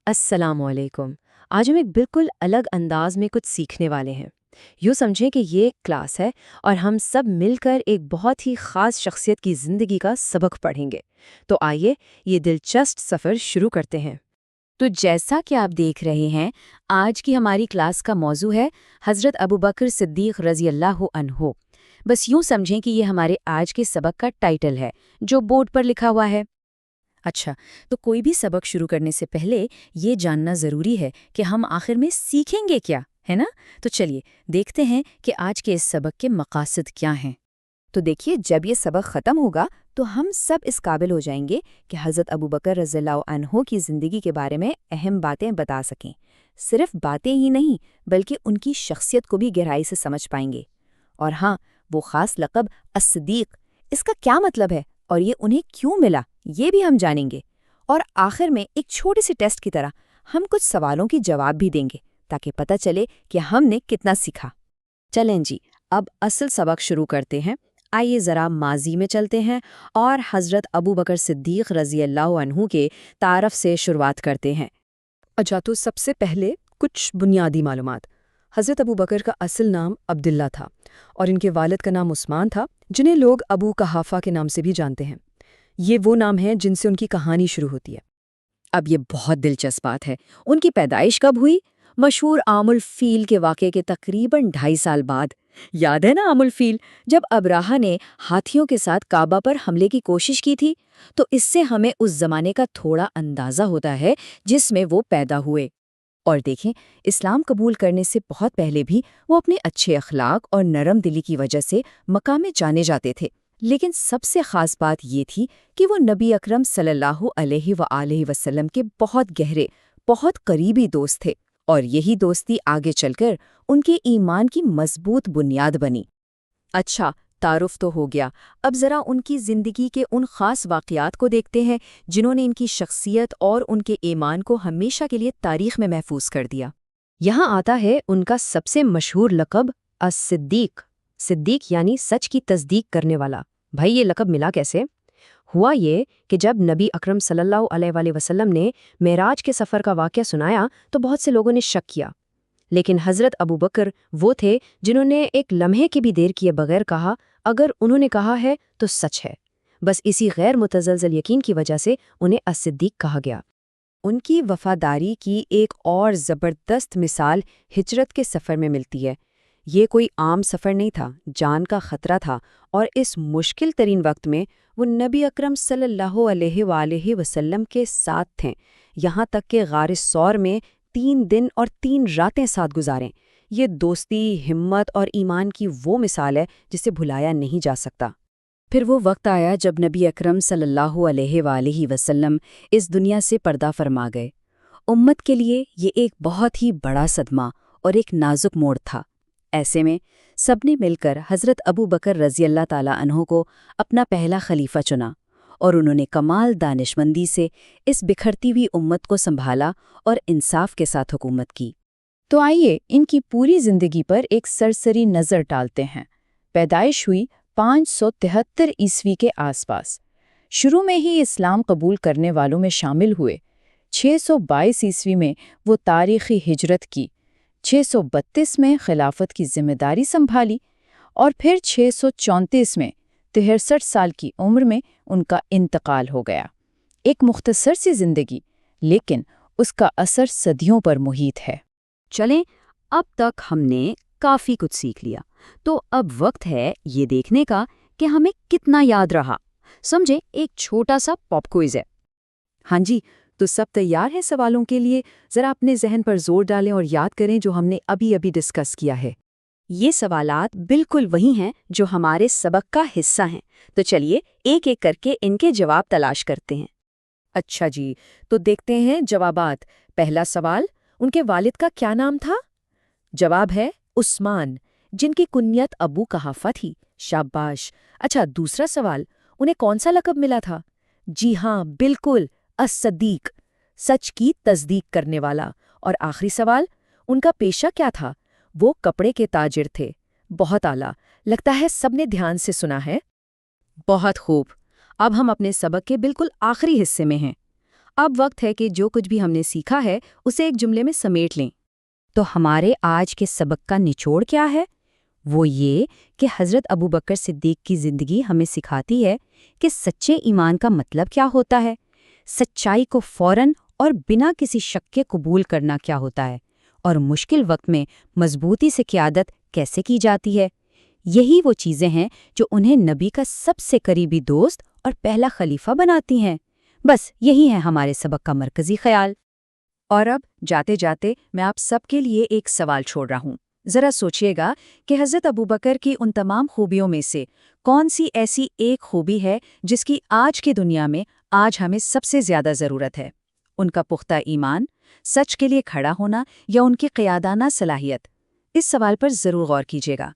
السلام علیکم۔ آج ہم ایک بالکل الگ انداز میں کچھ سیکھنے والے ہیں۔ یوں سمجھیں کہ یہ ایک کلاس ہے اور ہم سب مل کر ایک بہت ہی خاص شخصیت کی زندگی کا سبق پڑھیں گے۔ تو آئیے یہ دلچسپ سفر شروع کرتے ہیں۔ تو جیسا کہ آپ دیکھ رہے ہیں، آج کی ہماری کلاس کا موضوع ہے حضرت ابوبکر صدیق رضی اللہ عنہ۔ بس یوں سمجھیں کہ یہ ہمارے آج کے سبق کا ٹائٹل ہے جو بورڈ پر لکھا ہوا ہے۔ اچھا، تو کوئی بھی سبق شروع کرنے سے پہلے یہ جاننا ضروری ہے کہ ہم آخر میں سیکھیں گے کیا، ہے نا؟ تو چلیے دیکھتے ہیں کہ آج کے اس سبق کے مقاصد کیا ہیں۔ تو دیکھیے، جب یہ سبق ختم ہوگا تو ہم سب اس قابل ہو جائیں گے کہ حضرت ابوبکر رضی اللہ عنہ کی زندگی کے بارے میں اہم باتیں بتا سکیں۔ صرف باتیں ہی نہیں بلکہ ان کی شخصیت کو بھی گہرائی سے سمجھ پائیں گے۔ اور ہاں، وہ خاص لقب الصدیق، اس کا کیا مطلب ہے اور یہ انہیں کیوں ملا، یہ بھی ہم جانیں گے۔ اور آخر میں ایک چھوٹی سی ٹیسٹ کی طرح ہم کچھ سوالوں کی جواب بھی دیں گے تاکہ پتہ چلے کہ ہم نے کتنا سیکھا۔ چلیں جی، اب اصل سبق شروع کرتے ہیں۔ آئیے ذرا ماضی میں چلتے ہیں اور حضرت ابوبکر صدیق رضی اللہ عنہ کے تعارف سے شروعات کرتے ہیں۔ اچھا، تو سب سے پہلے کچھ بنیادی معلومات۔ حضرت ابوبکر کا اصل نام عبداللہ تھا اور ان کے والد کا نام عثمان تھا، جنہیں لوگ ابو قحافہ کے نام سے بھی جانتے ہیں۔ یہ وہ نام ہے جن سے ان کی کہانی شروع ہوتی ہے۔ اب یہ بہت دلچسپ بات ہے، ان کی پیدائش کب ہوئی؟ مشہور عام الفیل کے واقعے کے تقریباً 2.5 سال بعد۔ یاد ہے نا عام الفیل، جب ابراہہ نے ہاتھیوں کے ساتھ کعبہ پر حملے کی کوشش کی تھی؟ تو اس سے ہمیں اس زمانے کا تھوڑا اندازہ ہوتا ہے جس میں وہ پیدا ہوئے۔ اور دیکھیں، اسلام قبول کرنے سے بہت پہلے بھی وہ اپنے اچھے اخلاق اور نرم دلی کی وجہ سے مکہ میں جانے جاتے تھے۔ لیکن سب سے خاص بات یہ تھی کہ وہ نبی اکرم صلی اللہ علیہ وآلہ وسلم کے بہت گہرے، بہت قریبی دوست تھے، اور یہی دوستی آگے چل کر ان کے ایمان کی مضبوط بنیاد بنی۔ اچھا، تعارف تو ہو گیا، اب ذرا ان کی زندگی کے ان خاص واقعات کو دیکھتے ہیں جنہوں نے ان کی شخصیت اور ان کے ایمان کو ہمیشہ کے لیے تاریخ میں محفوظ کر دیا۔ یہاں آتا ہے ان کا سب سے مشہور لقب الصدیق۔ صدیق یعنی سچ کی تصدیق کرنے والا۔ بھائی یہ لقب ملا کیسے؟ ہوا یہ کہ جب نبی اکرم صلی اللہ علیہ وآلہ وسلم نے معراج کے سفر کا واقعہ سنایا تو بہت سے لوگوں نے شک کیا، لیکن حضرت ابوبکر وہ تھے جنہوں نے ایک لمحے کی بھی دیر کیے بغیر کہا، اگر انہوں نے کہا ہے تو سچ ہے۔ بس اسی غیر متزلزل یقین کی وجہ سے انہیں الصدیق کہا گیا۔ ان کی وفاداری کی ایک اور زبردست مثال ہجرت کے سفر میں ملتی ہے۔ یہ کوئی عام سفر نہیں تھا، جان کا خطرہ تھا، اور اس مشکل ترین وقت میں وہ نبی اکرم صلی اللہ علیہ وآلہ وسلم کے ساتھ تھے، یہاں تک کہ غار ثور میں 3 دن اور 3 راتیں ساتھ گزاریں۔ یہ دوستی، ہمت اور ایمان کی وہ مثال ہے جسے بھلایا نہیں جا سکتا۔ پھر وہ وقت آیا جب نبی اکرم صلی اللہ علیہ وآلہ وسلم اس دنیا سے پردہ فرما گئے۔ امت کے لیے یہ ایک بہت ہی بڑا صدمہ اور ایک نازک موڑ تھا۔ ایسے میں سب نے مل کر حضرت ابوبکر رضی اللہ تعالیٰ عنہ کو اپنا پہلا خلیفہ چنا، اور انہوں نے کمال دانشمندی سے اس بکھرتی ہوئی امت کو سنبھالا اور انصاف کے ساتھ حکومت کی۔ تو آئیے ان کی پوری زندگی پر ایک سرسری نظر ڈالتے ہیں۔ پیدائش ہوئی 573 عیسوی کے آس پاس۔ شروع میں ہی اسلام قبول کرنے والوں میں شامل ہوئے۔ 622 عیسوی میں وہ تاریخی ہجرت کی، 632 میں خلافت کی ذمہ داری سنبھالی، اور پھر 634 میں 63 سال کی عمر میں ان کا انتقال ہو گیا۔ ایک مختصر سی زندگی، لیکن اس کا اثر صدیوں پر محیط ہے۔ چلیں، اب تک ہم نے کافی کچھ سیکھ لیا، تو اب وقت ہے یہ دیکھنے کا کہ ہمیں کتنا یاد رہا۔ سمجھے، ایک چھوٹا سا پاپ کوئز ہے۔ ہاں جی، تو سب تیار ہیں سوالوں کے لیے؟ ذرا اپنے ذہن پر زور ڈالیں اور یاد کریں جو ہم نے ابھی ڈسکس کیا ہے۔ یہ سوالات بالکل وہی ہیں جو ہمارے سبق کا حصہ ہیں، تو چلیے ایک ایک کر کے ان کے جواب تلاش کرتے ہیں۔ اچھا جی، تو دیکھتے ہیں جوابات۔ پہلا سوال، ان کے والد کا کیا نام تھا؟ جواب ہے عثمان، جن کی کنیت ابو قحافہ تھی۔ شاباش۔ اچھا، دوسرا سوال، انہیں کون سا لقب ملا تھا؟ جی ہاں، بالکل، الصدیق، سچ کی تصدیق کرنے والا۔ اور آخری سوال، ان کا پیشہ کیا تھا؟ وہ کپڑے کے تاجر تھے۔ بہت اعلیٰ، لگتا ہے سب نے دھیان سے سنا ہے۔ بہت خوب۔ اب ہم اپنے سبق کے بالکل آخری حصے میں ہیں۔ اب وقت ہے کہ جو کچھ بھی ہم نے سیکھا ہے اسے ایک جملے میں سمیٹ لیں۔ تو ہمارے آج کے سبق کا نچوڑ کیا ہے؟ وہ یہ کہ حضرت ابوبکر صدیق کی زندگی ہمیں سکھاتی ہے کہ سچے ایمان کا مطلب کیا ہوتا ہے، سچائی کو فوراً اور بنا کسی شک کے قبول کرنا کیا ہوتا ہے، اور مشکل وقت میں مضبوطی سے قیادت کیسے کی جاتی ہے۔ یہی وہ چیزیں ہیں جو انہیں نبی کا سب سے قریبی دوست اور پہلا خلیفہ بناتی ہیں۔ بس یہی ہے ہمارے سبق کا مرکزی خیال۔ اور اب جاتے جاتے میں آپ سب کے لیے ایک سوال چھوڑ رہا ہوں۔ ذرا سوچئے گا کہ حضرت ابوبکر کی ان تمام خوبیوں میں سے کون سی ایسی ایک خوبی ہے جس کی آج کی دنیا میں آج ہمیں سب سے زیادہ ضرورت ہے؟ ان کا پختہ ایمان، سچ کے لیے کھڑا ہونا یا ان کی قیادانہ صلاحیت؟ اس سوال پر ضرور غور کیجیے گا۔